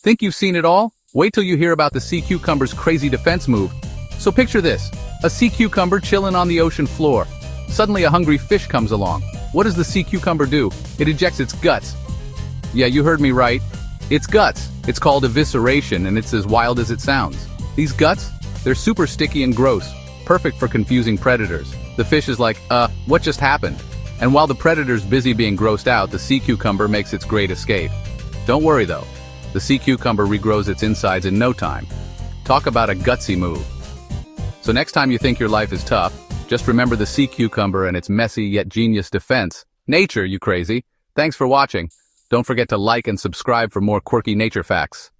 Think you've seen it all? Wait till you hear about the sea cucumber's crazy defense move. So picture this, a sea cucumber chilling on the ocean floor. Suddenly a hungry fish comes along. What does the sea cucumber do? It ejects its guts. Yeah, you heard me right. It's guts. It's called evisceration, and it's as wild as it sounds. These guts, they're super sticky and gross, perfect for confusing predators. The fish is like, what just happened? And while the predator's busy being grossed out, the sea cucumber makes its great escape. Don't worry though, the sea cucumber regrows its insides in no time. Talk about a gutsy move. So next time you think your life is tough, just remember the sea cucumber and its messy yet genius defense. Nature, you crazy. Thanks for watching. Don't forget to like and subscribe for more quirky nature facts.